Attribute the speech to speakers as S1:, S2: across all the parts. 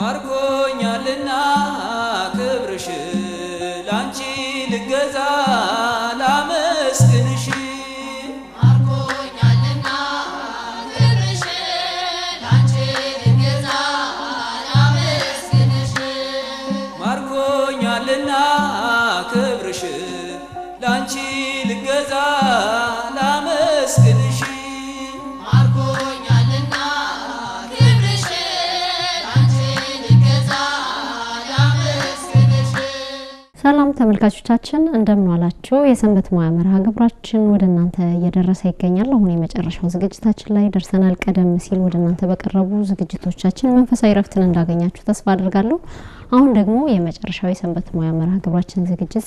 S1: ማርኮኛልና ክብርሽ ላንቺ ልገዛ ላመስግንሽ
S2: ማርኮኛልና ክብርሽ ላንቺ ልገዛ ላመስግንሽ
S1: ማርኮኛልና ክብርሽ ላንቺ ልገዛ ላመስግንሽ
S2: ማርኮኛልና ክብርሽ ላንቺ ልገዛ ላመስግንሽ
S3: ሰላም ተመልካቾቻችን እንደምን ዋላችሁ የሰንበት ሙያ መርሃ ግብራችን ወደ እናንተ እየደረሰ ይገኛል አሁን የመጨረሻው ዝግጅታችን ላይ ደርሰናል ቀደም ሲል ወደ እናንተ በቀረቡ ዝግጅቶቻችን መንፈሳዊ ረፍትን እንዳገኛችሁ ተስፋ አድርጋለሁ አሁን ደግሞ የመጨረሻው የሰንበት ሙያ መርሃ ግብራችን ዝግጅት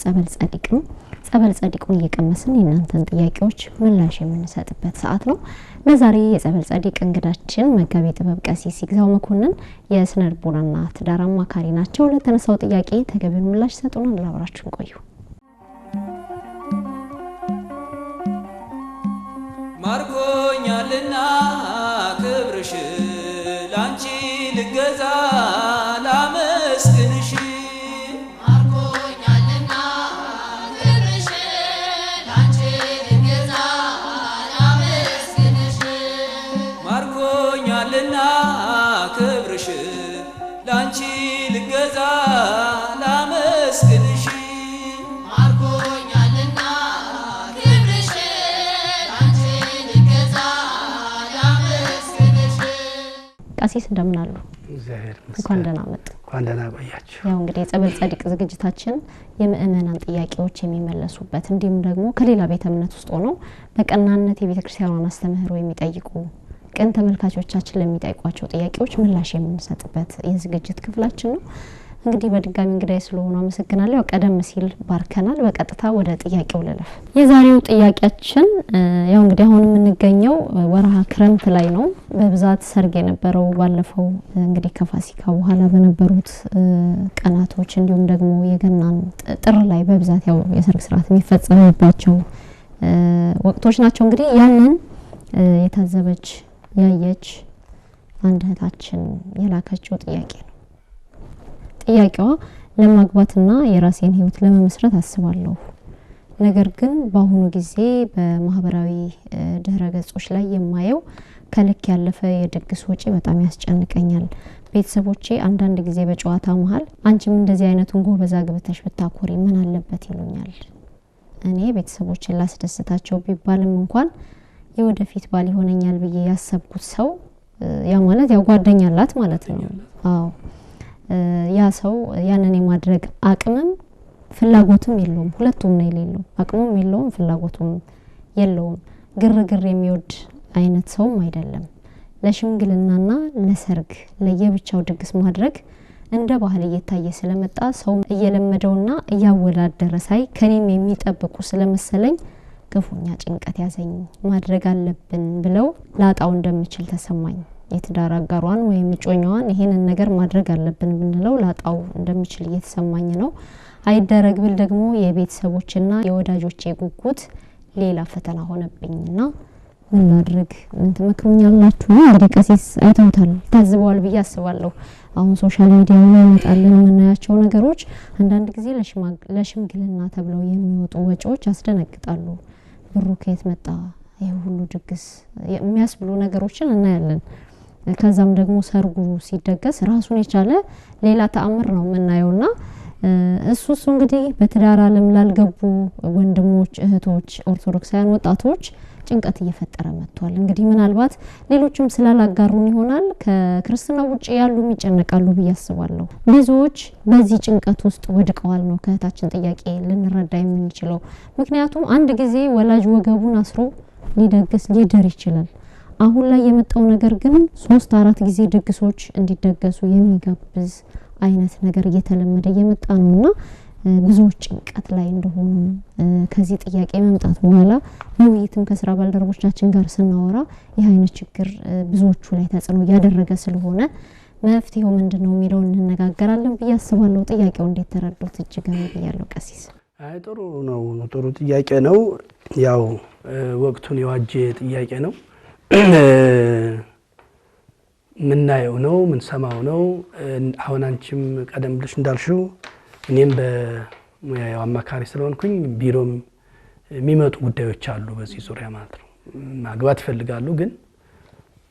S3: ጸበል ጸዲቁን እየቀመስን የእናንተን ጥያቄዎች ምላሽ የምንሰጥበት ሰዓት ነው ለዛሬ የጸበል ጸዲቅ እንግዳችን መጋቤ ጥበብ ቀሲስ ይግዛው መኮንን የስነ ልቦናና ትዳር አማካሪ ናቸው ለተነሳው ጥያቄ ተገቢውን ምላሽ ሰጡናል አብራችሁን ቆዩ
S1: ማርኮኛልና ክብርሽ ላንቺ ልገዛ ላመስግንሽ
S2: ማርኮኛልና ክብርሽ ላንቺ ልገዛ ላመስግንሽ
S1: ማርኮኛልና ክብርሽ ላንቺ ልገዛ ላመስግንሽ
S2: ማርኮኛልና ክብርሽ ላንቺ ልገዛ ላመስግንሽ
S3: ቀሲስ እንደምን አሉ
S4: እግዚአብሔር
S3: እንኳን ደህና መጡ
S4: እንኳን ደህና ቆያችሁ
S3: ያው እንግዲህ የጸበል ጸዲቅ ዝግጅታችን የምእመናን ጥያቄዎች የሚመለሱበት እንዲሁም ደግሞ ከሌላ ቤተ እምነት ውስጥ ሆነው በቀናነት የቤተክርስቲያኗን አስተምህሮ የሚጠይቁ ቀን ተመልካቾቻችን ለሚጠይቋቸው ጥያቄዎች ምላሽ የምንሰጥበት የዝግጅት ክፍላችን ነው እንግዲህ በድጋሚ እንግዳይ ስለሆነ አመሰግናለሁ ያው ቀደም ሲል ባርከናል በቀጥታ ወደ ጥያቄው ልለፍ የዛሬው ጥያቄያችን ያው እንግዲህ አሁን የምንገኘው ወርሃ ክረምት ላይ ነው በብዛት ሰርግ የነበረው ባለፈው እንግዲህ ከፋሲካ በኋላ በነበሩት ቀናቶች እንዲሁም ደግሞ የገናን ጥር ላይ በብዛት ያው የሰርግ ስርዓት የሚፈጸምባቸው ወቅቶች ናቸው እንግዲህ ያንን የታዘበች ያየች አንድ እህታችን የላከችው ጥያቄ ነው ጥያቄዋ ለማግባትና የራሴን ህይወት ለመመስረት አስባለሁ ነገር ግን በአሁኑ ጊዜ በማህበራዊ ድህረ ገጾች ላይ የማየው ከልክ ያለፈ የድግስ ወጪ በጣም ያስጨንቀኛል ቤተሰቦቼ አንዳንድ ጊዜ በጨዋታ መሃል አንቺም እንደዚህ አይነቱን ጎበዝ አግብተሽ ብታኮሪ ምን አለበት ይሉኛል እኔ ቤተሰቦቼን ላስደስታቸው ቢባልም እንኳን የወደፊት ባል ይሆነኛል ብዬ ያሰብኩት ሰው ያ ማለት ያው ጓደኛላት ማለት ነው አዎ ያ ሰው ያንን የማድረግ አቅምም ፍላጎትም የለውም ሁለቱም ነው የሌለው አቅሙም የለውም ፍላጎቱም የለውም ግርግር የሚወድ አይነት ሰውም አይደለም ለሽምግልናና ለሰርግ ለየብቻው ድግስ ማድረግ እንደ ባህል እየታየ ስለመጣ ሰው እየለመደውና እያወላደረ ሳይ ከኔም የሚጠብቁ ስለመሰለኝ ክፉኛ ጭንቀት ያዘኝ ማድረግ አለብን ብለው ላጣው እንደምችል ተሰማኝ የትዳር አጋሯን ወይም ጮኛዋን ይሄንን ነገር ማድረግ አለብን ብንለው ላጣው እንደምችል እየተሰማኝ ነው አይደረግ ብል ደግሞ የቤተሰቦችና የወዳጆቼ ጉጉት ሌላ ፈተና ሆነብኝና ምን ላድርግ ምን ትመክሩኛላችሁ እንግዲህ ቀሲስ አይተውታል ታዝበዋል ብዬ አስባለሁ አሁን ሶሻል ሚዲያ ላይ መጣልን የምናያቸው ነገሮች አንዳንድ ጊዜ ለሽምግልና ተብለው የሚወጡ ወጪዎች ያስደነግጣሉ ብሩ ከየት መጣ ይሄ ሁሉ ድግስ የሚያስብሉ ነገሮችን እናያለን ከዛም ደግሞ ሰርጉ ሲደገስ ራሱን የቻለ ሌላ ተአምር ነው የምናየውና እሱ እንግዲህ በትዳር ዓለም ላልገቡ ወንድሞች እህቶች ኦርቶዶክሳውያን ወጣቶች ጭንቀት እየፈጠረ መጥቷል እንግዲህ ምናልባት ሌሎችም ስላላጋሩን ይሆናል ከክርስትና ውጪ ያሉ የሚጨነቃሉ በያስባለሁ ብዙዎች በዚህ ጭንቀት ውስጥ ወድቀዋል ነው ከታችን ጥያቄ ልንረዳ የምንችለው ምክንያቱም አንድ ጊዜ ወላጅ ወገቡን አስሮ ሊደግስ ሊደር ይችላል አሁን ላይ የመጣው ነገር ግን 3-4 ጊዜ ድግሶች እንዲደገሱ የሚጋብዝ አይነት ነገር እየተለመደ እየመጣ ነውና ብዙዎች ጭንቀት ላይ እንደሆኑ ከዚህ ጥያቄ መምጣት በኋላ በውይይትም ከስራ ባልደረቦቻችን ጋር ስናወራ ይህ አይነት ችግር ብዙዎቹ ላይ ተጽዕኖ ያደረገ ስለሆነ መፍትሄው ምንድነው የሚለው እንነጋገራለን ብዬ አስባለሁ ጥያቄው እንዴት ተረዱት እጅግ ያለው ቀሲስ
S4: አይ ጥሩ ነው ጥሩ ጥያቄ ነው ያው ወቅቱን የዋጀ ጥያቄ ነው ምናየው ነው ምን ሰማው ነው። አሁን አንቺም ቀደም ብለሽ እንዳልሽው እኔም በሙያው አማካሪ ስለሆንኩኝ ቢሮም የሚመጡ ጉዳዮች አሉ በዚህ ዙሪያ ማለት ነው። ማግባት ይፈልጋሉ ግን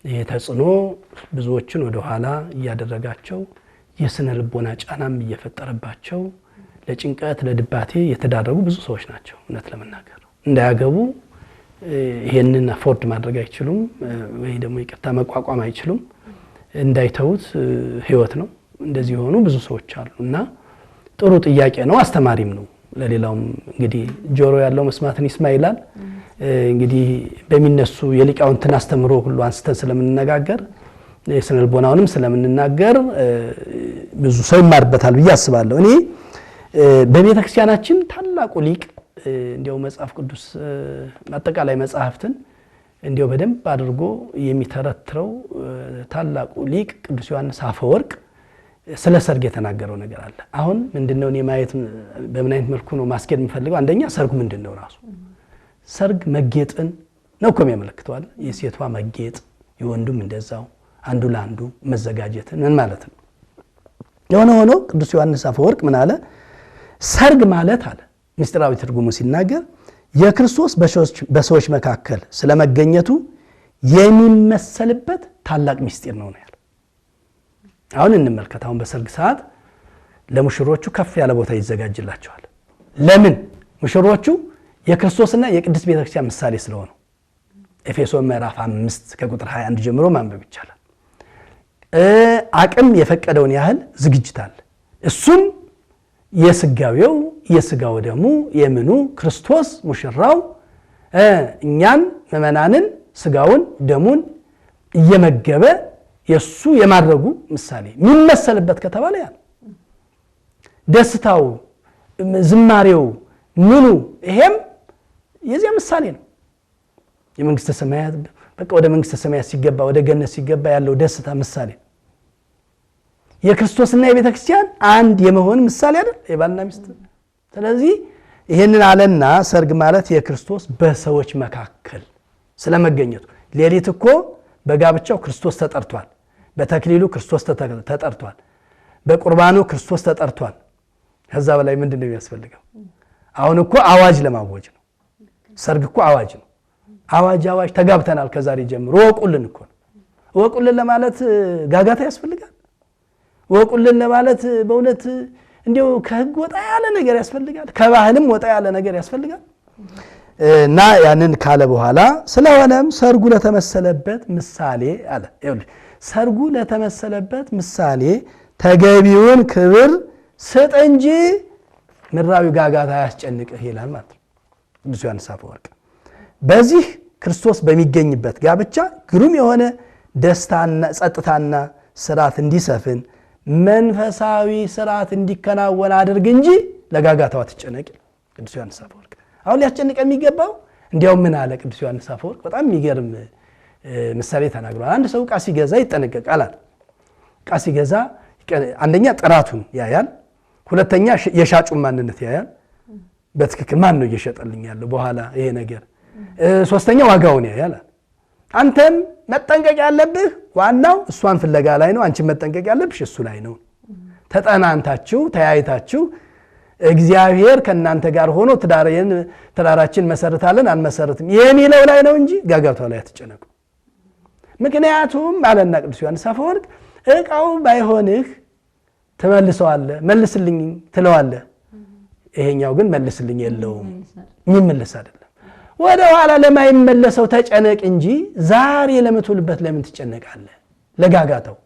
S4: ይሄ ተጽዕኖ ብዙዎችን ወደ ኋላ እያደረጋቸው የስነ ልቦና ጫናም እየፈጠረባቸው ለጭንቀት ለድባቴ የተዳረጉ ብዙ ሰዎች ናቸው። እውነት ለመናገር እንዳያገቡ ይሄንን አፎርድ ማድረግ አይችሉም ወይ ደግሞ ይቅርታ መቋቋም አይችሉም። እንዳይተውት ህይወት ነው እንደዚህ ሆኑ ብዙ ሰዎች አሉና ጥሩ ጥያቄ ነው አስተማሪም ነው ለሌላውም። እንግዲህ ጆሮ ያለው መስማትን ይስማ ይላል። እንግዲህ በሚነሱ የሊቃውንትን አስተምሮ ሁሉ አንስተን ስለምንነጋገር የስነ ልቦናውንም ስለምንናገር ብዙ ሰው ይማርበታል ብዬ አስባለሁ። እኔ በቤተ ክርስቲያናችን ታላቁ ሊቅ እንዲያው መጽሐፍ ቅዱስ አጠቃላይ መጽሐፍትን እንዲያው በደንብ አድርጎ የሚተረትረው ታላቁ ሊቅ ቅዱስ ዮሐንስ አፈወርቅ ስለ ሰርግ የተናገረው ነገር አለ። አሁን ምንድነው እኔ ማየት በምን አይነት መልኩ ነው ማስኬድ የምፈልገው? አንደኛ ሰርጉ ምንድነው ራሱ ሰርግ መጌጥን ነው እኮ የሚያመለክተው አይደል? የሴቷ መጌጥ የወንዱም እንደዛው አንዱ ለአንዱ መዘጋጀትን ምን ማለት ነው? የሆነ ሆኖ ቅዱስ ዮሐንስ አፈወርቅ ምን አለ? ሰርግ ማለት አለ ምስጢራዊ ትርጉሙ ሲናገር የክርስቶስ በሰዎች መካከል ስለመገኘቱ የሚመሰልበት ታላቅ ምስጢር ነው ያለው። አሁን እንመልከት። አሁን በሰርግ ሰዓት ለሙሽሮቹ ከፍ ያለ ቦታ ይዘጋጅላቸዋል። ለምን? ሙሽሮቹ የክርስቶስና የቅድስት ቤተክርስቲያን ምሳሌ ስለሆኑ። ኤፌሶን ምዕራፍ 5 ከቁጥር 21 ጀምሮ ማንበብ ይቻላል። አቅም የፈቀደውን ያህል ዝግጅት አለ። እሱም የስጋው ደሙ የምኑ ክርስቶስ ሙሽራው እኛን መመናንን ስጋውን ደሙን እየመገበ የሱ የማድረጉ ምሳሌ የሚመሰልበት ከተባለ ያ ደስታው ዝማሬው ምኑ ይሄም የዚያ ምሳሌ ነው። የመንግስተ ሰማያት በቃ ወደ መንግስተ ሰማያት ሲገባ ወደ ገነት ሲገባ ያለው ደስታ ምሳሌ የክርስቶስና የቤተ ክርስቲያን አንድ የመሆን ምሳሌ አይደል የባልና ሚስት። ስለዚህ ይሄንን አለና ሰርግ ማለት የክርስቶስ በሰዎች መካከል ስለመገኘቱ ሌሊት እኮ በጋብቻው ክርስቶስ ተጠርቷል። በተክሊሉ ክርስቶስ ተጠርቷል። በቁርባኑ ክርስቶስ ተጠርቷል። ከዛ በላይ ምንድነው የሚያስፈልገው? አሁን እኮ አዋጅ ለማወጅ ነው። ሰርግ እኮ አዋጅ ነው። አዋጅ ተጋብተናል ከዛሬ ጀምሮ ወቁልን እኮ ነው። ወቁልን ለማለት ጋጋታ ያስፈልጋል? ወቁልን ለማለት በእውነት እንዲው ከህግ ወጣ ያለ ነገር ያስፈልጋል? ከባህልም ወጣ ያለ ነገር ያስፈልጋል? እና ያንን ካለ በኋላ ስለሆነም ሰርጉ ለተመሰለበት ምሳሌ አለ። ይኸውልህ ሰርጉ ለተመሰለበት ምሳሌ ተገቢውን ክብር ስጥ እንጂ ምድራዊ ጋጋታ ያስጨንቅህ ይላል ማለት ነው ቅዱስ ዮሐንስ አፈወርቅ። በዚህ ክርስቶስ በሚገኝበት ጋብቻ ግሩም የሆነ ደስታና ጸጥታና ስርዓት እንዲሰፍን መንፈሳዊ ስርዓት እንዲከናወን አድርግ እንጂ ለጋጋታው አትጨነቅ ቅዱስ ዮሐንስ አፈወርቅ። አሁን ሊያስጨንቅ የሚገባው እንዲያው ምን አለ ቅዱስ ዮሐንስ አፈወርቅ? በጣም የሚገርም ምሳሌ ተናግሯል። አንድ ሰው ዕቃ ሲገዛ ይጠነቀቃል አለ። ዕቃ ሲገዛ አንደኛ ጥራቱን ያያል፣ ሁለተኛ የሻጩን ማንነት ያያል። በትክክል ማን ነው እየሸጠልኝ ያለው በኋላ ይሄ ነገር፣ ሶስተኛ ዋጋውን ያያል። አንተም መጠንቀቅ ያለብህ ዋናው እሷን ፍለጋ ላይ ነው። አንቺ መጠንቀቅ ያለብሽ እሱ ላይ ነው። ተጠናንታችሁ ተያይታችሁ እግዚአብሔር ከናንተ ጋር ሆኖ ትዳራችን መሰረታለን አንመሰረትም የሚለው ላይ ነው እንጂ ጋጋታው ላይ አትጨነቁ። ምክንያቱም አለና ቅዱስ ዮሐንስ አፈወርቅ ዕቃው ባይሆንህ ተመልሰዋለህ፣ መልስልኝ ትለዋለህ። ይሄኛው ግን መልስልኝ የለውም፣ የሚመለስ አይደለም። ወደ ኋላ ለማይመለሰው ተጨነቅ እንጂ ዛሬ ለምትውልበት ለምን ትጨነቃለህ? ለጋጋታው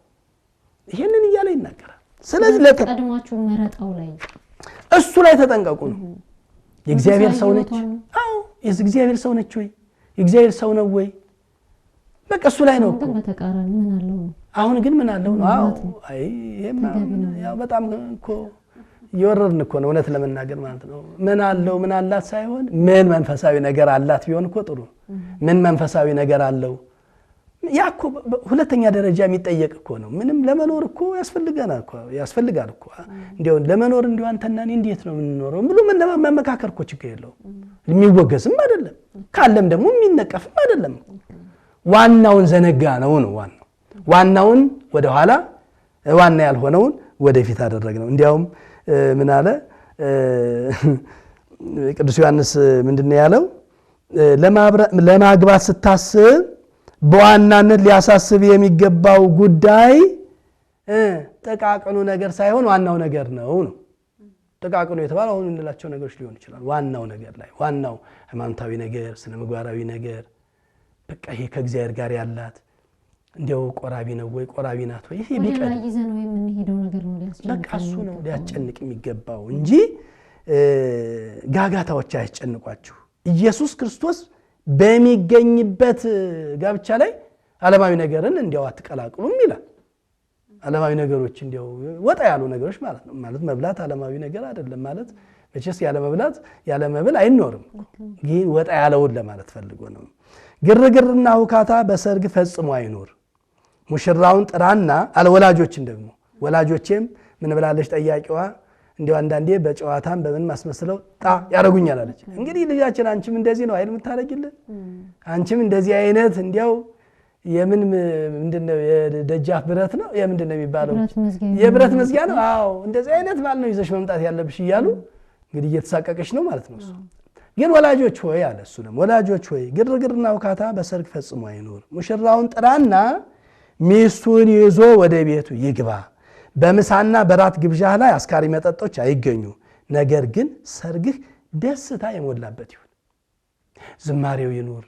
S4: ይሄንን እያለ ይናገራል። ስለዚህ
S3: ለቀድማችሁ መረጣው ላይ
S4: እሱ ላይ ተጠንቀቁ ነው። የእግዚአብሔር ሰው ነች። አዎ የእግዚአብሔር ሰው ነች ወይ? የእግዚአብሔር ሰው ነው ወይ? በቃ እሱ ላይ ነው እኮ።
S3: በተቃራኒ ምን አለው ነው?
S4: አሁን ግን ምን አለው ነው? አዎ አይ ያው በጣም እኮ ይወረድን እኮ ነው እውነት ለመናገር ማለት ነው። ምን አለው ምን አላት ሳይሆን ምን መንፈሳዊ ነገር አላት ቢሆን እኮ ጥሩ። ምን መንፈሳዊ ነገር አለው? ያኮ ሁለተኛ ደረጃ የሚጠየቅ እኮ ነው። ምንም ለመኖር እኮ ያስፈልጋል እኮ እንዴው ለመኖር እንዴው አንተና እኔ እንዴት ነው የምንኖረው ብሎ መመካከር እኮ ችግር የለው። የሚወገዝም አይደለም ካለም ደግሞ የሚነቀፍም አይደለም። ዋናውን ዘነጋ ነው ዋናው ዋናውን ወደ ኋላ ዋና ያልሆነውን ወደፊት አደረግነው። እንዲያውም ምን አለ ቅዱስ ዮሐንስ ምንድነው ያለው? ለማግባት ስታስብ በዋናነት ሊያሳስብ የሚገባው ጉዳይ ጥቃቅኑ ነገር ሳይሆን ዋናው ነገር ነው። ጥቃቅኑ የተባለው አሁን እንላቸው ነገሮች ሊሆን ይችላል። ዋናው ነገር ላይ ዋናው ሃይማኖታዊ ነገር፣ ስነ ምግባራዊ ነገር በቃ ይሄ ከእግዚአብሔር ጋር ያላት እንዲያው ቆራቢ ነው ወይ ቆራቢ ናት ወይ ይሄ ቢቀር
S3: ይዘነው የምንሄደው ነገር ነው ሊያስጨንቅ
S4: በቃ እሱ ነው ሊያስጨንቅ የሚገባው እንጂ ጋጋታዎች አያስጨንቋችሁ። ኢየሱስ ክርስቶስ በሚገኝበት ጋብቻ ላይ ዓለማዊ ነገርን እንዲያው አትቀላቅሉም ይላል። ዓለማዊ ነገሮች እንዲያው ወጣ ያሉ ነገሮች ማለት ነው። ማለት መብላት ዓለማዊ ነገር አይደለም ማለት መቼስ ያለ መብላት ያለ መብል አይኖርም። ግን ወጣ ያለውን ለማለት ፈልጎ ነው። ግርግርና ሁካታ በሰርግ ፈጽሞ አይኖር። ሙሽራውን ጥራና አልወላጆችን ደግሞ ወላጆቼም ምን ብላለች ጠያቂዋ? እንዲያው አንዳንዴ በጨዋታም በምን ማስመስለው ጣ ያረጉኛል አለች። እንግዲህ ልጃችን አንቺም እንደዚህ ነው አይል የምታረጊልን? አንቺም እንደዚህ አይነት እንዲያው የምን ምንድነው የደጃፍ ብረት ነው የምንድነው የሚባለው? የብረት መዝጊያ ነው። አዎ እንደዚህ አይነት ባል ነው ይዘሽ መምጣት ያለብሽ እያሉ እንግዲህ እየተሳቀቀሽ ነው ማለት ነው። ግን ወላጆች ሆይ አለ እሱ ደግሞ ወላጆች ሆይ ግርግርና ውካታ በሰርግ ፈጽሞ አይኖር። ሙሽራውን ጥራና ሚስቱን ይዞ ወደ ቤቱ ይግባ። በምሳና በራት ግብዣህ ላይ አስካሪ መጠጦች አይገኙ። ነገር ግን ሰርግህ ደስታ የሞላበት ይሁን። ዝማሬው ይኑር፣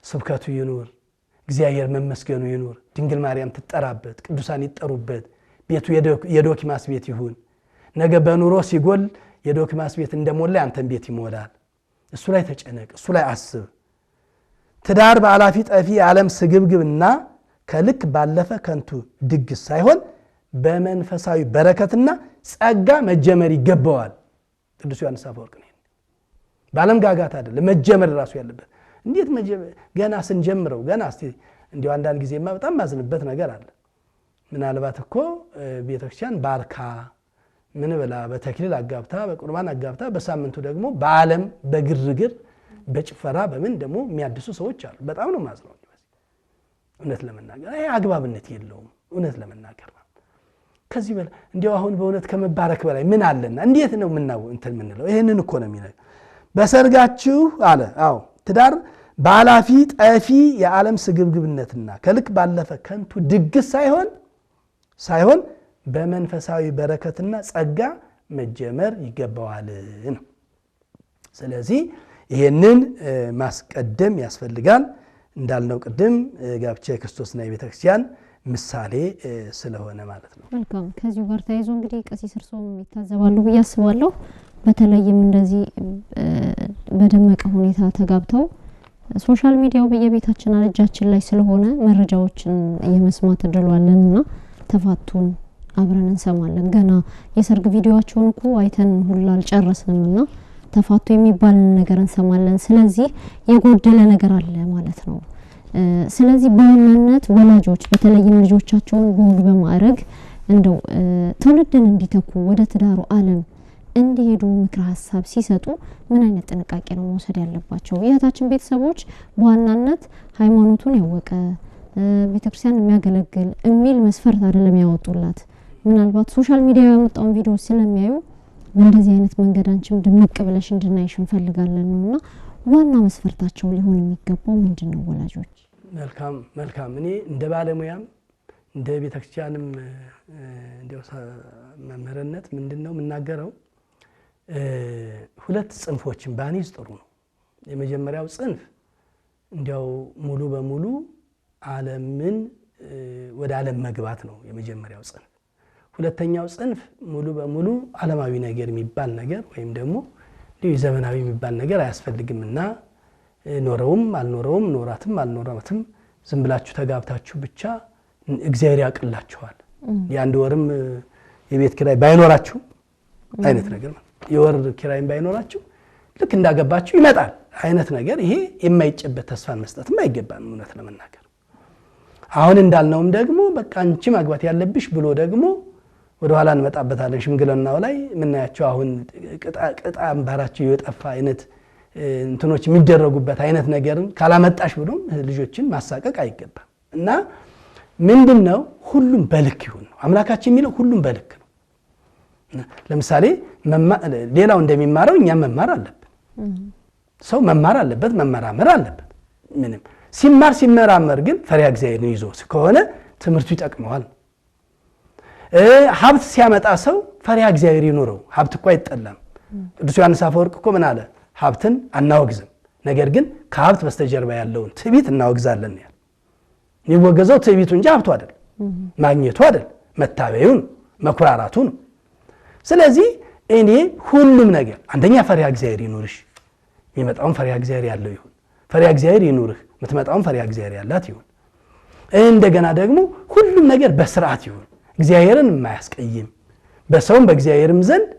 S4: ስብከቱ ይኑር፣ እግዚአብሔር መመስገኑ ይኑር። ድንግል ማርያም ትጠራበት፣ ቅዱሳን ይጠሩበት። ቤቱ የዶኪማስ ቤት ይሁን። ነገ በኑሮ ሲጎል የዶኪማስ ቤት እንደሞላ አንተን ቤት ይሞላል። እሱ ላይ ተጨነቅ፣ እሱ ላይ አስብ። ትዳር በአላፊ ጠፊ የዓለም ስግብግብና ከልክ ባለፈ ከንቱ ድግስ ሳይሆን በመንፈሳዊ በረከትና ጸጋ መጀመር ይገባዋል። ቅዱስ ዮሐንስ አፈወርቅ ነው። በዓለም ጋጋታ አይደለም መጀመር ራሱ ያለበት። እንዴት መጀመር? ገና ስንጀምረው ገና እስቲ እንዲያው አንዳንድ ጊዜማ በጣም ማዝንበት ነገር አለ። ምናልባት እኮ ቤተክርስቲያን ባርካ ምን ብላ በተክሊል አጋብታ በቁርባን አጋብታ በሳምንቱ ደግሞ በዓለም በግርግር በጭፈራ በምን ደግሞ የሚያድሱ ሰዎች አሉ። በጣም ነው ማዝነው። እውነት ለመናገር ይሄ አግባብነት የለውም። እውነት ለመናገር ከዚህ በላይ እንዲያው አሁን በእውነት ከመባረክ በላይ ምን አለና እንዴት ነው እንትን ምንለው? ይሄንን እኮ ነው የሚነገር። በሰርጋችሁ አለ አዎ ትዳር ባላፊ ጠፊ የዓለም ስግብግብነትና ከልክ ባለፈ ከንቱ ድግስ ሳይሆን በመንፈሳዊ በረከትና ጸጋ መጀመር ይገባዋል ነው። ስለዚህ ይሄንን ማስቀደም ያስፈልጋል። እንዳልነው ቅድም ጋብቻ የክርስቶስና የቤተክርስቲያን ምሳሌ ስለሆነ ማለት ነው።
S3: መልካም። ከዚሁ ጋር ተያይዞ እንግዲህ ቀሲስ እርሶም ይታዘባሉ ብዬ አስባለሁ። በተለይም እንደዚህ በደመቀ ሁኔታ ተጋብተው ሶሻል ሚዲያው በየቤታችን እጃችን ላይ ስለሆነ መረጃዎችን የመስማት እድሉ አለንና ተፋቱን አብረን እንሰማለን። ገና የሰርግ ቪዲዮአቸውን እኮ አይተን ሁሉ አልጨረስንምና ተፋቱ የሚባል ነገር እንሰማለን። ስለዚህ የጎደለ ነገር አለ ማለት ነው። ስለዚህ በዋናነት ወላጆች በተለይም ልጆቻቸውን በወግ በማዕረግ እንደው ትውልድን እንዲተኩ ወደ ትዳሩ ዓለም እንዲሄዱ ምክር ሐሳብ ሲሰጡ ምን አይነት ጥንቃቄ ነው መውሰድ ያለባቸው? የእህታችን ቤተሰቦች በዋናነት ሃይማኖቱን ያወቀ ቤተክርስቲያን የሚያገለግል የሚል መስፈርት አይደለም ያወጡላት። ምናልባት ሶሻል ሚዲያ ያመጣውን ቪዲዮ ስለሚያዩ በእንደዚህ አይነት መንገድ አንቺም ድምቅ ብለሽ እንድናይሽ እንፈልጋለን ነውና ዋና መስፈርታቸው ሊሆን የሚገባው ምንድነው? ወላጆች
S4: መልካም እኔ እንደ ባለሙያም እንደ ቤተክርስቲያንም እንደው መምህርነት ምንድነው የምናገረው? ሁለት ጽንፎችን ባኒዝ ጥሩ ነው። የመጀመሪያው ጽንፍ እንዲያው ሙሉ በሙሉ ዓለምን ወደ ዓለም መግባት ነው የመጀመሪያው ጽንፍ። ሁለተኛው ጽንፍ ሙሉ በሙሉ ዓለማዊ ነገር የሚባል ነገር ወይም ደግሞ ዘመናዊ የሚባል ነገር አያስፈልግምና ኖረውም አልኖረውም ኖራትም አልኖራትም ዝም ብላችሁ ተጋብታችሁ ብቻ እግዚአብሔር ያቀላችኋል። የአንድ ወርም የቤት ኪራይ ባይኖራችሁ አይነት ነገር ማለት የወር ኪራይም ባይኖራችሁ ልክ እንዳገባችሁ ይመጣል አይነት ነገር። ይሄ የማይጨበት ተስፋን መስጠትም አይገባም እውነት ለመናገር። አሁን እንዳልነውም ደግሞ በቃ አንቺ ማግባት ያለብሽ ብሎ ደግሞ ወደ ኋላ እንመጣበታለን። ሽምግልናው ላይ ምናያቸው አሁን ቅጣ አምባራቸው የጠፋ አይነት እንትኖች የሚደረጉበት አይነት ነገርን ካላመጣሽ ብሎም ልጆችን ማሳቀቅ አይገባም። እና ምንድነው? ሁሉም በልክ ይሁን ነው አምላካችን የሚለው። ሁሉም በልክ ነው። ለምሳሌ ሌላው እንደሚማረው እኛም መማር አለብን። ሰው መማር አለበት፣ መመራመር አለበት። ምንም ሲመራመር ግን ፈሪሃ እግዚአብሔርን ይዞ ከሆነ ትምህርቱ ይጠቅመዋል። ሀብት ሲያመጣ ሰው ፈሪሃ እግዚአብሔር ይኖረው። ሀብት እኮ አይጠላም። ቅዱስ ዮሐንስ አፈወርቅ እኮ ምን አለ? ሀብትን አናወግዝም፣ ነገር ግን ከሀብት በስተጀርባ ያለውን ትዕቢት እናወግዛለን ያለ። የሚወገዘው ትዕቢቱ እንጂ ሀብቱ አይደል፣ ማግኘቱ አይደል፣ መታበዩ ነው፣ መኩራራቱ ነው። ስለዚህ እኔ ሁሉም ነገር አንደኛ ፈሪሃ እግዚአብሔር ይኑርሽ፣ የሚመጣውን ፈሪሃ እግዚአብሔር ያለው ይሁን። ፈሪሃ እግዚአብሔር ይኑርህ፣ የምትመጣውን ፈሪሃ እግዚአብሔር ያላት ይሁን። እንደገና ደግሞ ሁሉም ነገር በስርዓት ይሁን፣ እግዚአብሔርን የማያስቀይም በሰውም በእግዚአብሔርም ዘንድ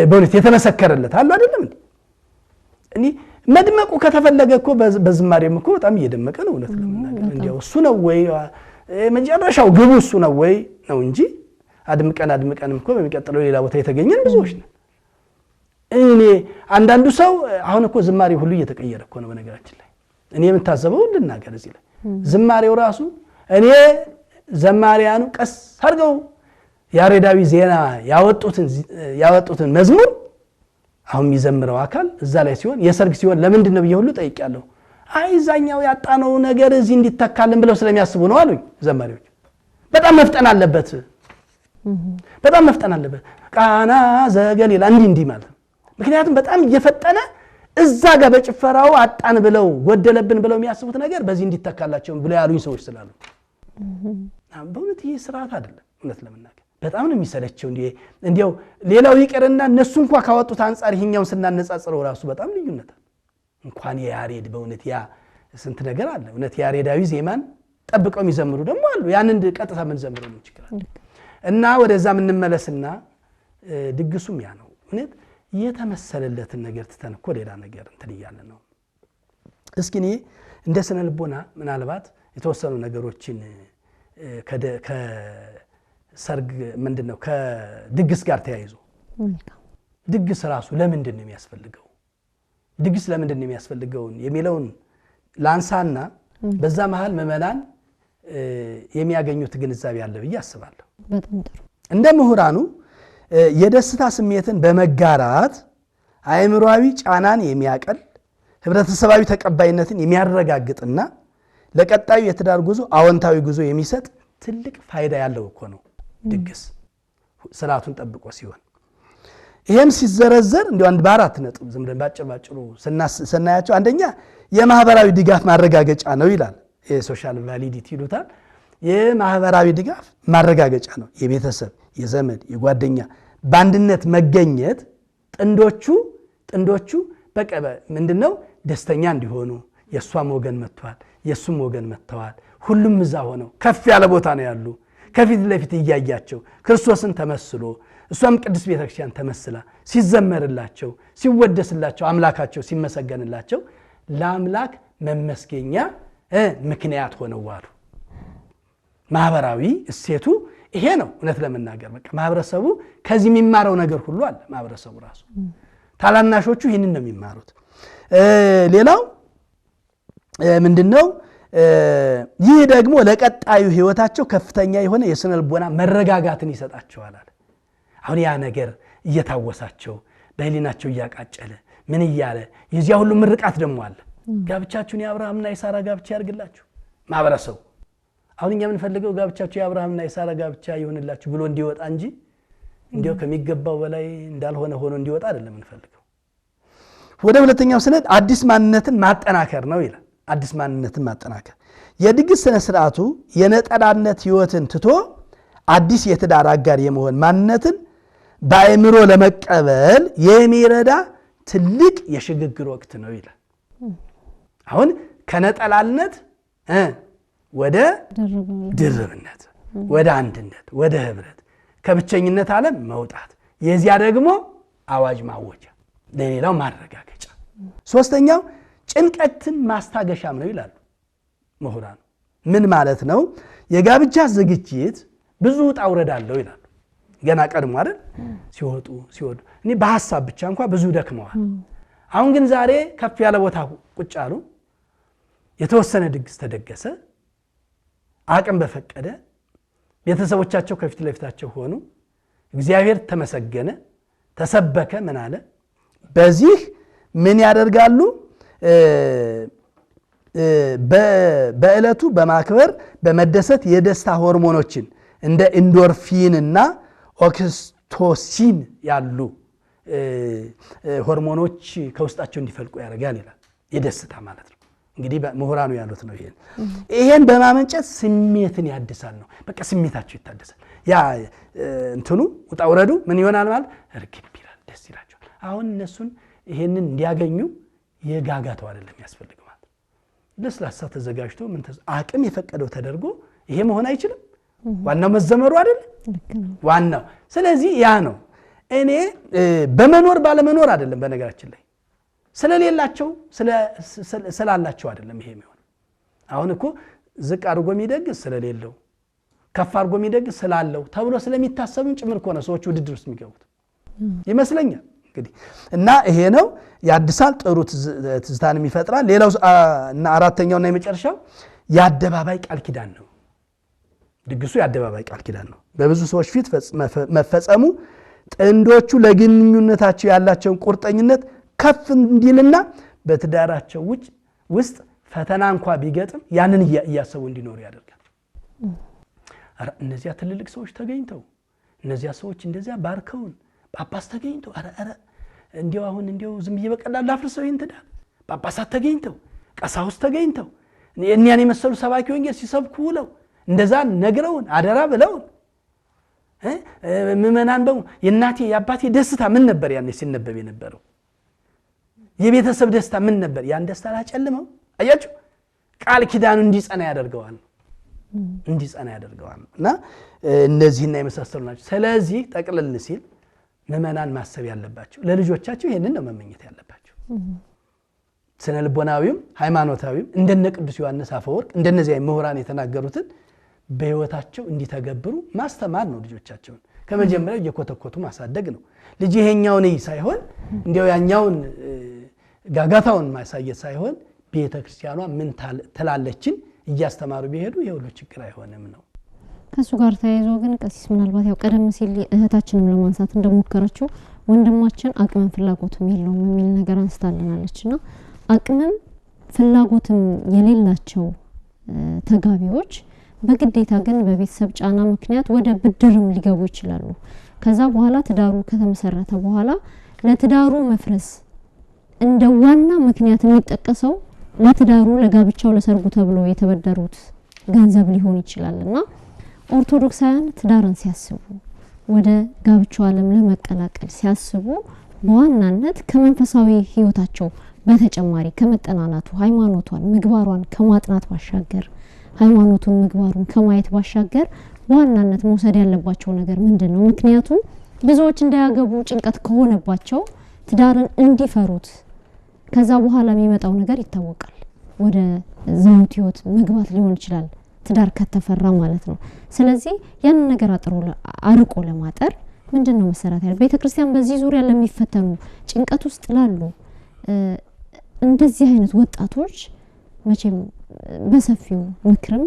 S4: በእውነት የተመሰከረለት አሉ አይደለም እንዴ? እኔ መድመቁ ከተፈለገ እኮ በዝማሬም እኮ በጣም እየደመቀ ነው። እውነት ለምናገር እንዲያው እሱ ነው ወይ መጨረሻው ግቡ እሱ ነው ወይ ነው እንጂ አድምቀንም እኮ በሚቀጥለው ሌላ ቦታ የተገኘን ብዙዎች ነን። እኔ አንዳንዱ ሰው አሁን እኮ ዝማሬ ሁሉ እየተቀየረ እኮ ነው። በነገራችን ላይ እኔ የምታዘበው ልናገር እዚህ ላይ ዝማሬው ራሱ እኔ ዘማሪያኑ ቀስ አድርገው ያሬዳዊ ዜና ያወጡትን መዝሙር አሁን የሚዘምረው አካል እዛ ላይ ሲሆን የሰርግ ሲሆን ለምንድን ነው ብዬ ሁሉ ጠይቄያለሁ። አይ እዛኛው ያጣነው ነገር እዚህ እንዲተካልን ብለው ስለሚያስቡ ነው አሉኝ ዘማሪዎች። በጣም መፍጠን አለበት፣ በጣም መፍጠን አለበት። ቃና ዘገሊላ እንዲህ ማለት ነው። ምክንያቱም በጣም እየፈጠነ እዛ ጋር በጭፈራው አጣን ብለው ጎደለብን ብለው የሚያስቡት ነገር በዚህ እንዲተካላቸው ብለው ያሉኝ ሰዎች ስላሉ በእውነት ይህ ስርዓት አይደለም። እውነት ለምናገር በጣም ነው የሚሰለቸው። እንዲያው ሌላው ይቀርና እነሱ እንኳን ካወጡት አንጻር ይሄኛውን ስናነጻጽረው ራሱ በጣም ልዩነት አለ። እንኳን የያሬድ በእውነት ያ ስንት ነገር አለ። እውነት ያሬዳዊ ዜማን ጠብቀው የሚዘምሩ ደግሞ አሉ። ያንን ቀጥታ ምን ዘምረው ነው ይችላል። እና ወደዛ እንመለስና ድግሱም ያ ነው። እውነት የተመሰለለትን ነገር ትተን እኮ ሌላ ነገር እንትን እያለ ነው። እስኪ እኔ እንደ ስነ ልቦና ምናልባት የተወሰኑ ነገሮችን ከሰርግ ምንድነው ከድግስ ጋር ተያይዞ ድግስ ራሱ ለምንድን ነው የሚያስፈልገው? ድግስ ለምንድን ነው የሚያስፈልገው የሚለውን ላንሳና በዛ መሃል ምዕመናን የሚያገኙት ግንዛቤ አለ ብዬ አስባለሁ።
S3: በጣም ጥሩ።
S4: እንደ ምሁራኑ የደስታ ስሜትን በመጋራት አእምሮአዊ ጫናን የሚያቀል ህብረተሰባዊ ተቀባይነትን የሚያረጋግጥና ለቀጣዩ የትዳር ጉዞ አዎንታዊ ጉዞ የሚሰጥ ትልቅ ፋይዳ ያለው እኮ ነው ድግስ ስርዓቱን ጠብቆ ሲሆን። ይሄም ሲዘረዘር እንዲያው አንድ በአራት ነጥብ ዝም ብለን ባጭሩ ስናያቸው አንደኛ የማህበራዊ ድጋፍ ማረጋገጫ ነው ይላል። የሶሻል ቫሊዲቲ ይሉታል። የማህበራዊ ድጋፍ ማረጋገጫ ነው። የቤተሰብ የዘመድ የጓደኛ በአንድነት መገኘት ጥንዶቹ በቃ ምንድነው ደስተኛ እንዲሆኑ የሷም ወገን መጥቷል የሱም ወገን መጥተዋል። ሁሉም እዛ ሆነው ከፍ ያለ ቦታ ነው ያሉ። ከፊት ለፊት እያያቸው ክርስቶስን ተመስሎ እሷም ቅዱስ ቤተክርስቲያን ተመስላ ሲዘመርላቸው ሲወደስላቸው አምላካቸው ሲመሰገንላቸው ለአምላክ መመስገኛ ምክንያት ሆነው ዋሉ። ማህበራዊ እሴቱ ይሄ ነው። እውነት ለመናገር በቃ ማህበረሰቡ ከዚህ የሚማረው ነገር ሁሉ አለ። ማህበረሰቡ ራሱ ታላናሾቹ ይህንን ነው የሚማሩት። ሌላው ምንድነው? ይህ ደግሞ ለቀጣዩ ህይወታቸው ከፍተኛ የሆነ የስነ ልቦና መረጋጋትን ይሰጣቸዋል አለ። አሁን ያ ነገር እየታወሳቸው በህሊናቸው እያቃጨለ ምን እያለ የዚያ ሁሉ ምርቃት ደግሞ አለ። ጋብቻችሁን የአብርሃምና የሳራ ጋብቻ ያርግላችሁ ማህበረሰቡ። አሁን እኛ የምንፈልገው ጋብቻችሁ የአብርሃምና የሳራ ጋብቻ ይሆንላችሁ ብሎ እንዲወጣ እንጂ እንዲያው ከሚገባው በላይ እንዳልሆነ ሆኖ እንዲወጣ አይደለም የምንፈልገው። ወደ ሁለተኛው ሰነድ አዲስ ማንነትን ማጠናከር ነው ይላል። አዲስ ማንነትን ማጠናከር የድግስ ስነ ስርዓቱ የነጠላነት ህይወትን ትቶ አዲስ የትዳር አጋር የመሆን ማንነትን በአእምሮ ለመቀበል የሚረዳ ትልቅ የሽግግር ወቅት ነው ይላል። አሁን ከነጠላነት ወደ ድርብነት፣ ወደ አንድነት፣ ወደ ህብረት፣ ከብቸኝነት ዓለም መውጣት፣ የዚያ ደግሞ አዋጅ ማወጃ፣ ለሌላው ማረጋገጫ። ሶስተኛው ጭንቀትን ማስታገሻም ነው ይላሉ ምሁራን። ምን ማለት ነው? የጋብቻ ዝግጅት ብዙ ውጣ ውረድ አለው ይላሉ። ገና ቀድሞ አይደል ሲወጡ እኔ በሐሳብ ብቻ እንኳን ብዙ ደክመዋል። አሁን ግን ዛሬ ከፍ ያለ ቦታ ቁጭ አሉ። የተወሰነ ድግስ ተደገሰ። አቅም በፈቀደ ቤተሰቦቻቸው ከፊት ለፊታቸው ሆኑ። እግዚአብሔር ተመሰገነ፣ ተሰበከ፣ ምን አለ? በዚህ ምን ያደርጋሉ? በእለቱ በማክበር በመደሰት የደስታ ሆርሞኖችን እንደ ኢንዶርፊን እና ኦክሲቶሲን ያሉ ሆርሞኖች ከውስጣቸው እንዲፈልቁ ያደርጋል ይላል። የደስታ ማለት ነው እንግዲህ ምሁራኑ ያሉት ነው። ይሄን በማመንጨት ስሜትን ያድሳል ነው። በቃ ስሜታቸው ይታደሳል። ያ እንትኑ ውጣ ውረዱ ምን ይሆናል ማለት እርግብ ይላል፣ ደስ ይላቸዋል። አሁን እነሱን ይሄንን እንዲያገኙ የጋጋታው አይደለም ያስፈልገው ማለት ለስላሳ ተዘጋጅቶ ምን አቅም የፈቀደው ተደርጎ ይሄ መሆን አይችልም። ዋናው መዘመሩ አይደል ዋናው። ስለዚህ ያ ነው። እኔ በመኖር ባለመኖር አይደለም በነገራችን ላይ ስለሌላቸው ስላላቸው አይደለም ይሄ የሚሆነው። አሁን እኮ ዝቅ አድርጎ የሚደግስ ስለሌለው ከፍ አድርጎ የሚደግስ ስላለው ተብሎ ስለሚታሰብም ጭምር እኮ ነው ሰዎች ውድድር ውስጥ የሚገቡት ይመስለኛል እንግዲህ። እና ይሄ ነው ያድሳል፣ ጥሩ ትዝታንም ይፈጥራል። ሌላው እና አራተኛውና የመጨረሻው የአደባባይ ቃል ኪዳን ነው። ድግሱ የአደባባይ ቃል ኪዳን ነው። በብዙ ሰዎች ፊት መፈጸሙ ጥንዶቹ ለግንኙነታቸው ያላቸውን ቁርጠኝነት ከፍ እንዲልና በትዳራቸው ውስጥ ፈተና እንኳን ቢገጥም ያንን እያሰቡ እንዲኖሩ ያደርጋል። አረ እነዚያ ትልልቅ ሰዎች ተገኝተው እነዚያ ሰዎች እንደዚያ ባርከውን ጳጳስ ተገኝተው አረ እንዲያው አሁን እንዲያው ዝም በቀላሉ ላፍርሰው ይሄን ትዳር ጳጳሳት ተገኝተው ቀሳውስት ተገኝተው እኛን የመሰሉ ሰባኪ ወንጌል ሲሰብኩ ውለው እንደዛ ነግረውን አደራ ብለውን ምእመናን የእናቴ የአባቴ ደስታ ምን ነበር ያኔ ሲነበብ የነበረው? የቤተሰብ ደስታ ምን ነበር? ያን ደስታ ላጨልመው። አያችሁ ቃል ኪዳኑ እንዲጸና ያደርገዋል እና እነዚህና የመሳሰሉ ናቸው። ስለዚህ ጠቅልል ሲል ምእመናን ማሰብ ያለባቸው ለልጆቻቸው ይሄንን ነው መመኘት ያለባቸው። ስነ ልቦናዊም ሃይማኖታዊም እንደነ ቅዱስ ዮሐንስ አፈወርቅ እንደነዚህ ምሁራን የተናገሩትን በህይወታቸው እንዲተገብሩ ማስተማር ነው። ልጆቻቸውን ከመጀመሪያው እየኮተኮቱ ማሳደግ ነው። ልጅ ይሄኛውን ሳይሆን እንዲያው ያኛውን ጋጋታውን ማሳየት ሳይሆን ቤተክርስቲያኗ ምን ትላለችን እያስተማሩ ቢሄዱ የሁሉ ችግር አይሆንም ነው።
S3: ከሱ ጋር ተያይዞ ግን ቀሲስ ምናልባት ያው ቀደም ሲል እህታችንም ለማንሳት እንደሞከረችው ወንድማችን አቅምም ፍላጎትም የለውም የሚል ነገር አንስታለናለችና አቅምም ፍላጎትም የሌላቸው ተጋቢዎች በግዴታ ግን በቤተሰብ ጫና ምክንያት ወደ ብድርም ሊገቡ ይችላሉ። ከዛ በኋላ ትዳሩ ከተመሰረተ በኋላ ለትዳሩ መፍረስ እንደ ዋና ምክንያት የሚጠቀሰው ለትዳሩ ለጋብቻው ለሰርጉ ተብሎ የተበደሩት ገንዘብ ሊሆን ይችላልና ኦርቶዶክሳውያን ትዳርን ሲያስቡ ወደ ጋብቻው ዓለም ለመቀላቀል ሲያስቡ በዋናነት ከመንፈሳዊ ህይወታቸው በተጨማሪ ከመጠናናቱ ሃይማኖቷን ምግባሯን ከማጥናት ባሻገር ሃይማኖቱን ምግባሩን ከማየት ባሻገር በዋናነት መውሰድ ያለባቸው ነገር ምንድነው? ምክንያቱም ብዙዎች እንዳያገቡ ጭንቀት ከሆነባቸው ትዳርን እንዲፈሩት ከዛ በኋላ የሚመጣው ነገር ይታወቃል። ወደ ዝሙት ህይወት መግባት ሊሆን ይችላል ትዳር ከተፈራ ማለት ነው። ስለዚህ ያን ነገር አርቆ ለማጠር ምንድነው መሰራት ያለው? ቤተክርስቲያን በዚህ ዙሪያ ለሚፈተኑ ጭንቀት ውስጥ ላሉ እንደዚህ አይነት ወጣቶች መቼም በሰፊው ምክርም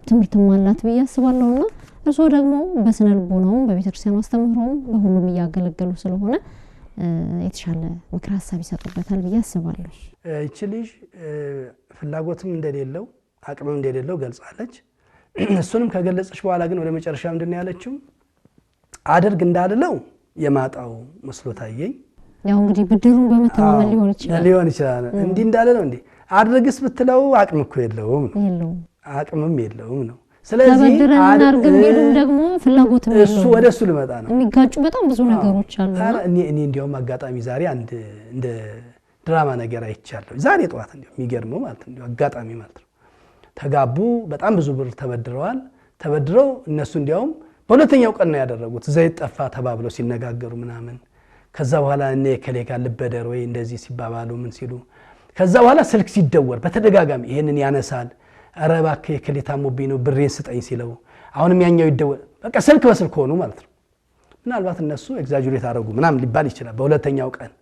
S3: ትምህርትም አላት ብዬ አስባለሁና እርሶ ደግሞ በስነ ልቦናውም በቤተክርስቲያን አስተምህሮም በሁሉም እያገለገሉ ስለሆነ የተሻለ ምክር ሐሳብ ይሰጡበታል ብዬ አስባለሁ።
S4: እቺ ልጅ ፍላጎትም እንደሌለው አቅምም እንደሌለው ገልጻለች። እሱንም ከገለጸች በኋላ ግን ወደ መጨረሻ ምንድነው ያለችው? አድርግ እንዳልለው የማጣው መስሎ ታየኝ።
S3: ያው እንግዲህ ብድሩን በመተማመን ሊሆን ይችላል
S4: እንዲህ እንዳልለው እንዴ አድርግስ ብትለው አቅም እኮ የለውም አቅምም የለውም ነው። ስለዚህ
S3: አድርግም ቢሉም ደግሞ ፍላጎትም የለውም።
S4: እሱ ወደ እሱ ልመጣ ነው።
S3: የሚጋጩ በጣም ብዙ ነገሮች አሉ።
S4: እኔ እንዲያውም አጋጣሚ ዛሬ እንደ ድራማ ነገር አይቻለሁ። ዛሬ ጠዋት የሚገርመው ማለት ነው አጋጣሚ ማለት ነው ተጋቡ። በጣም ብዙ ብር ተበድረው እነሱ እንዲያውም በሁለተኛው ቀን ነው ያደረጉት። ዘይት ጠፋ ተባብለው ሲነጋገሩ ምናምን ከዛ በኋላ እኔ ከሌጋ ልበደር ወይ እንደዚህ ሲባባሉ ምን ሲሉ ከዛ በኋላ ስልክ ሲደወር በተደጋጋሚ ይሄንን ያነሳል። ኧረ እባክህ ከሌታሞብኝ ነው ብሬን ስጠኝ ሲለው አሁንም ያኛው ይደወል። በቃ ስልክ በስልክ ሆኑ ማለት ነው። ምናልባት እነሱ ኤግዛጀሬት አደረጉ ምናምን ሊባል ይችላል። በሁለተኛው ቀን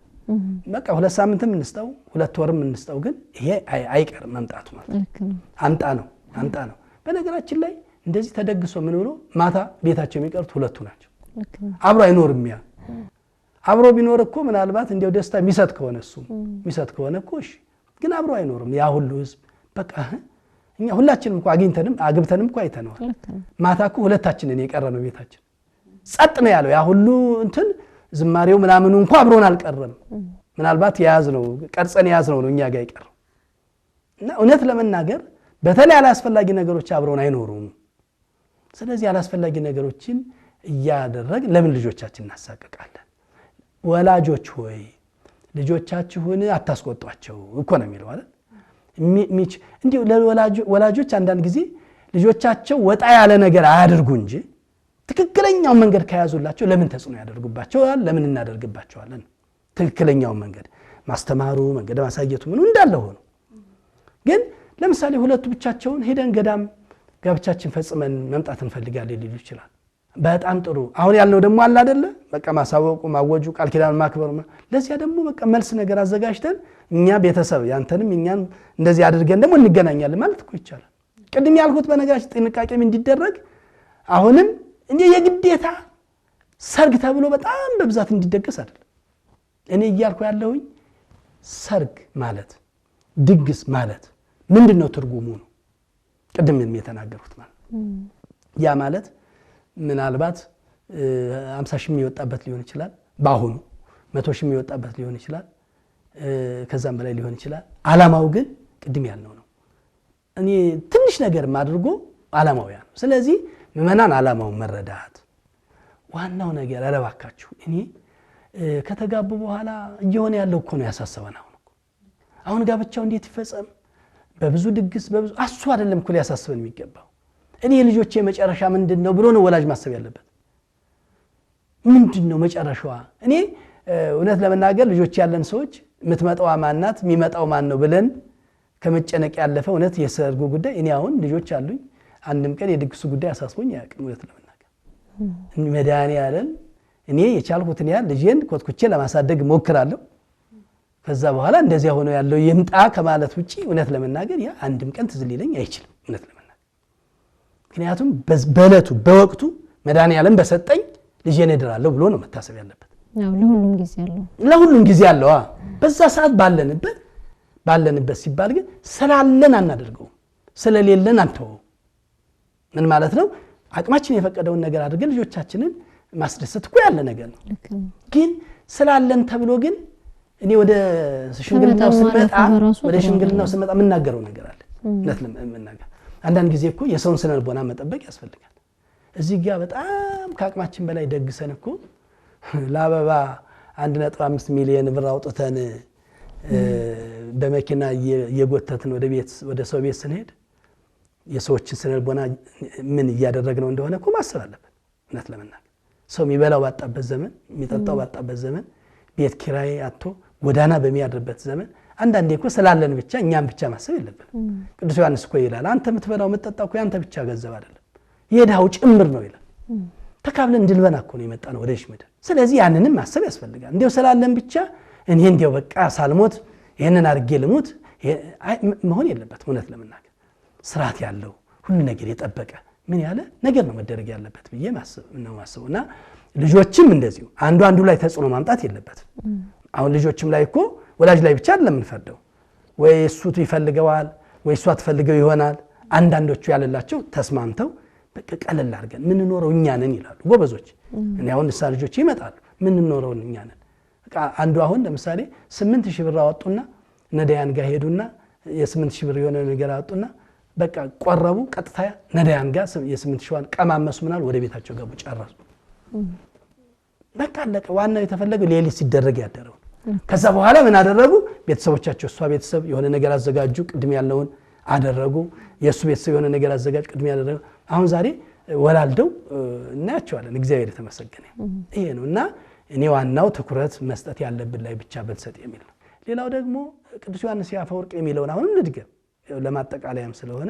S4: በቃ 2 ሳምንትም እንስጠው 2 ወርም እንስጠው ግን ይሄ አይቀርም መምጣቱ ማለት ነው። አምጣ ነው። በነገራችን ላይ እንደዚህ ተደግሶ ምን ብሎ ማታ ቤታቸው የሚቀሩት ሁለቱ ናቸው። አብሮ አይኖርም። ያ አብሮ ቢኖር እኮ ምናልባት እንደው ደስታ የሚሰጥ ከሆነ እሱ የሚሰጥ ከሆነ እኮ እሺ፣ ግን አብሮ አይኖርም። ያ ሁሉ ህዝብ በቃ እኛ ሁላችንም እኮ አግብተንም እኮ አይተነዋል። ማታ እኮ ሁለታችንን የቀረነው ቤታችን ጸጥ ነው ያለው። ያ ሁሉ እንትን ዝማሬው ምናምኑ እንኳን አብሮን አልቀረም። ምናልባት ያዝነው ቀርጸን ያዝነው ነው እኛ ጋር ይቀር እና እውነት ለመናገር በተለይ አላስፈላጊ ነገሮች አብሮን አይኖሩም። ስለዚህ አላስፈላጊ ነገሮችን እያደረግ ለምን ልጆቻችን እናሳቀቃለን? ወላጆች ሆይ ልጆቻችሁን አታስቆጧቸው እኮ ነው የሚለው አይደል? እንዲሁ ለወላጆች አንዳንድ ጊዜ ልጆቻቸው ወጣ ያለ ነገር አያድርጉ እንጂ ትክክለኛው መንገድ ከያዙላቸው ለምን ተጽዕኖ ያደርጉባቸዋል? ለምን እናደርግባቸዋለን? ትክክለኛው መንገድ ማስተማሩ መንገድ ማሳየቱ ምኑ እንዳለ ሆኖ ግን ለምሳሌ ሁለቱ ብቻቸውን ሄደን ገዳም ጋብቻችን ፈጽመን መምጣት እንፈልጋለን ሊሉ ይችላል። በጣም ጥሩ። አሁን ያልነው ደግሞ አለ አይደለ? በቃ ማሳወቁ ማወጁ ቃል ኪዳን ማክበሩ ለዚያ ደግሞ በቃ መልስ ነገር አዘጋጅተን እኛ ቤተሰብ ያንተንም እኛን እንደዚህ አድርገን ደግሞ እንገናኛለን ማለት እኮ ይቻላል። ቅድም ያልኩት በነገራችን ጥንቃቄም እንዲደረግ አሁንም እንዴ የግዴታ ሰርግ ተብሎ በጣም በብዛት እንዲደገስ አይደል? እኔ እያልኩ ያለሁኝ ሰርግ ማለት ድግስ ማለት ምንድነው ትርጉሙ ነው ቅድም የተናገሩት ማለት ያ ማለት ምናልባት 50 ሺህ የሚወጣበት ሊሆን ይችላል፣ ባሁኑ 100 ሺህ የሚወጣበት ሊሆን ይችላል፣ ከዛም በላይ ሊሆን ይችላል። አላማው ግን ቅድም ያልነው ነው። እኔ ትንሽ ነገር ማድርጎ አላማው ያ ነው። ስለዚህ ምእመናን አላማው መረዳት ዋናው ነገር አረባካችሁ። እኔ ከተጋቡ በኋላ እየሆነ ያለው እኮ ነው ያሳሰበን። አሁን ጋብቻው እንዴት ይፈጸም በብዙ ድግስ በብዙ አሱ አይደለም እኮ ሊያሳስበን የሚገባው። እኔ ልጆቼ መጨረሻ ምንድነው ብሎ ነው ወላጅ ማሰብ ያለበት። ምንድነው መጨረሻዋ? እኔ እውነት ለመናገር ልጆች ያለን ሰዎች የምትመጣው ማናት የሚመጣው ማን ነው ብለን ከመጨነቅ ያለፈ እውነት የሰርጉ ጉዳይ እኔ አሁን ልጆች አሉኝ አንድም ቀን የድግሱ ጉዳይ አሳስቦኝ አያውቅም። እውነት ለመናገር መድኃኒዓለም እኔ የቻልኩትን ያህል ልጄን ኮትኩቼ ለማሳደግ ሞክራለሁ። ከዛ በኋላ እንደዚያ ሆኖ ያለው ይምጣ ከማለት ውጪ እውነት ለመናገር ያ አንድም ቀን ትዝ ሊለኝ አይችልም እውነት ለመናገር። ምክንያቱም በእለቱ በወቅቱ መድኃኒዓለም በሰጠኝ ልጄን እድራለሁ ብሎ ነው መታሰብ ያለበት። ለሁሉም ጊዜ አለው። በዛ ሰዓት ባለንበት ሲባል ግን ስላለን አናደርገው ስለሌለን አንተው ምን ማለት ነው? አቅማችን የፈቀደውን ነገር አድርገን ልጆቻችንን ማስደሰት እኮ ያለ ነገር ነው። ግን ስላለን ተብሎ ግን እኔ ወደ ሽምግልናው ስመጣ የምናገረው ነገር አለ። ለምናገር አንዳንድ ጊዜ እኮ የሰውን ስነ ልቦና መጠበቅ ያስፈልጋል። እዚህ ጋር በጣም ከአቅማችን በላይ ደግሰን እኮ ለአበባ 1.5 ሚሊዮን ብር አውጥተን በመኪና የጎተትን ወደ ሰው ቤት ስንሄድ የሰዎችን ስነ ልቦና ምን እያደረግነው እንደሆነ እኮ ማሰብ አለበት። እውነት ለመናገር ሰው የሚበላው ባጣበት ዘመን የሚጠጣው ባጣበት ዘመን ቤት ኪራይ አጥቶ ጎዳና በሚያድርበት ዘመን አንዳንዴ እኮ ስላለን ብቻ እኛም ብቻ ማሰብ የለብንም። ቅዱስ ዮሐንስ እኮ ይላል አንተ የምትበላው የምትጠጣው እኮ ያንተ ብቻ ገንዘብ አይደለም የድሃው ጭምር ነው ይላል። ተካብለን እንድልበና እኮ ነው የመጣነው ወደዚህ ምድር። ስለዚህ ያንንም ማሰብ ያስፈልጋል። እንዴው ስላለን ብቻ እኔ እንዴው በቃ ሳልሞት ይሄንን አድርጌ ልሞት መሆን የለበትም። እውነት ለመናገር ስርዓት ያለው ሁሉ ነገር የጠበቀ ምን ያለ ነገር ነው መደረግ ያለበት ብዬ ማስበውና ልጆችም እንደዚሁ አንዱ ላይ ተጽዕኖ ማምጣት የለበትም። አሁን ልጆችም ላይ እኮ ወላጅ ላይ ብቻ አይደለም እንፈርደው። ወይ እሱ ይፈልገዋል ወይ እሷ ትፈልገው ይሆናል። አንዳንዶቹ ያለላቸው ተስማምተው በቃ ቀለል አድርገን ምን ኖረው እኛ ነን ይላሉ ጎበዞች። እኔ አሁን እሳ ልጆች ይመጣሉ ምን ኖረው እኛ ነን። በቃ አንዱ አሁን ለምሳሌ 8000 ብር አወጡና ነዳያን ጋር ሄዱና የ8000 ብር የሆነ ነገር አወጡና በቃ ቆረቡ። ቀጥታ ነዳያን ጋር የ8000 ቀማመሱ ምናል ወደ ቤታቸው ገቡ ጨረሱ። በቃ አለቀ። ዋናው የተፈለገው ሌሊት ሲደረግ ያደረው። ከዛ በኋላ ምን አደረጉ? ቤተሰቦቻቸው እሷ ቤተሰብ የሆነ ነገር አዘጋጁ፣ ቅድም ያለውን አደረጉ። የሱ ቤተሰብ የሆነ ነገር አዘጋጅ፣ ቅድም ያደረጉ። አሁን ዛሬ ወላልደው እናያቸዋለን። እግዚአብሔር የተመሰገነ ይሄ ነውና እኔ ዋናው ትኩረት መስጠት ያለብን ላይ ብቻ በተሰጥ የሚል ነው። ሌላው ደግሞ ቅዱስ ዮሐንስ አፈወርቅ የሚለውን አሁን እንድገም ለማጠቃለያም ስለሆነ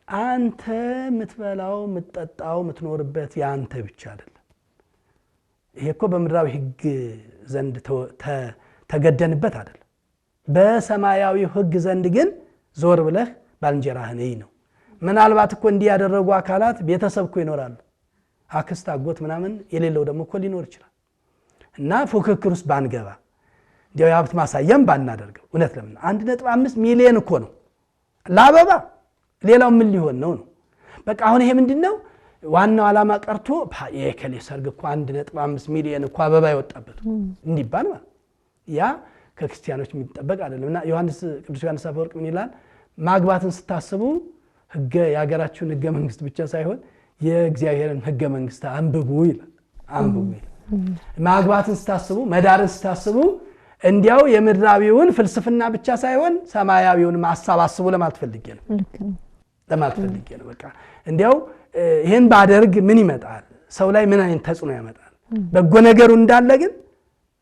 S4: አንተ የምትበላው የምትጠጣው የምትኖርበት ያንተ ብቻ አይደለም። ይሄ እኮ በምድራዊ ሕግ ዘንድ ተገደንበት አይደለም። በሰማያዊ ሕግ ዘንድ ግን ዞር ብለህ ባልንጀራህን እይ ነው ምናልባት እኮ እንዲህ ያደረጉ አካላት ቤተሰብ እኮ ይኖራሉ። አክስት አጎት ምናምን የሌለው ደግሞ እኮ ሊኖር ይችላል። እና ፉክክር ውስጥ ባንገባ እንዲያው የሀብት ማሳያም ባናደርገው እውነት ለምን 1.5 ሚሊዮን እኮ ነው ለአበባ ሌላው ምን ሊሆን ነው ነው በቃ አሁን ይሄ ምንድነው ዋናው ዓላማ ቀርቶ የከሌ ሰርግ እኮ 1.5 ሚሊዮን እኮ አበባ ይወጣበት እንዲባል ማለት ያ ከክርስቲያኖች የሚጠበቅ አይደለምና ቅዱስ ዮሐንስ አፈወርቅ ምን ይላል ማግባትን ስታስቡ ህገ ያገራችሁን ህገ መንግስት ብቻ ሳይሆን የእግዚአብሔርን ህገ መንግስት አንብቡ ይላል አንብቡ ማግባትን ስታስቡ መዳርን ስታስቡ እንዲያው የምድራዊውን ፍልስፍና ብቻ ሳይሆን ሰማያዊውን ማሳባስቡ ለማለት ፈልጌ ነው ለማለት ፈልጌ ነው በቃ እንዲያው ይሄን ባደርግ ምን ይመጣል ሰው ላይ ምን አይነት ተጽዕኖ ያመጣል በጎ ነገሩ እንዳለ ግን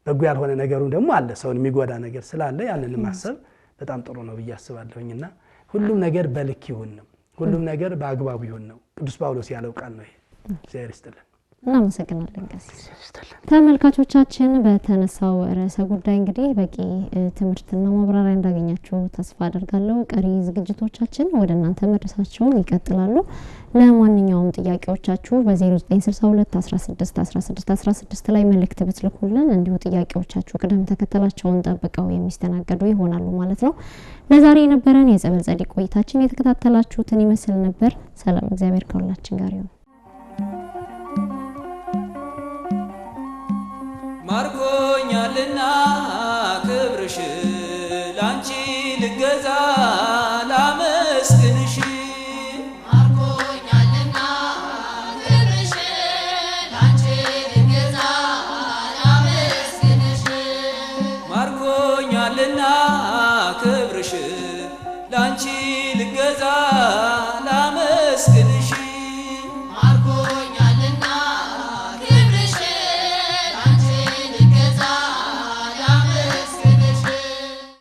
S4: በጎ ያልሆነ ነገሩ ደግሞ አለ ሰውን የሚጎዳ ነገር ስላለ ያንን ማሰብ በጣም ጥሩ ነው ብዬ አስባለሁኝና ሁሉም ነገር በልክ ይሁን ነው ሁሉም ነገር በአግባቡ ይሁን ነው ቅዱስ ጳውሎስ ያለው ቃል ነው ይሄ እግዚአብሔር ይስጥልን
S3: እናመሰግናለን ቀሲስ ተመልካቾቻችን በተነሳው ርዕሰ ጉዳይ እንግዲህ በቂ ትምህርትና ማብራሪያ እንዳገኛችሁ ተስፋ አደርጋለሁ ቀሪ ዝግጅቶቻችን ወደ እናንተ መድረሳቸውን ይቀጥላሉ ለማንኛውም ጥያቄዎቻችሁ በ0962161616 ላይ መልእክት ብትልኩልን እንዲሁ ጥያቄዎቻችሁ ቅደም ተከተላቸውን ጠብቀው የሚስተናገዱ ይሆናሉ ማለት ነው ለዛሬ የነበረን የጸበል ጸዲቅ ቆይታችን የተከታተላችሁትን ይመስል ነበር ሰላም እግዚአብሔር ከሁላችን ጋር ይሁን
S1: ማርኮኛልና ክብርሽ ላንቺ ልገዛ ላመስግንሽ
S2: ማርኮኛልና ክብርሽ ላንቺ ልገዛ ላመስግንሽ
S1: ማርኮኛልና ክብርሽ ላንቺ ልገዛ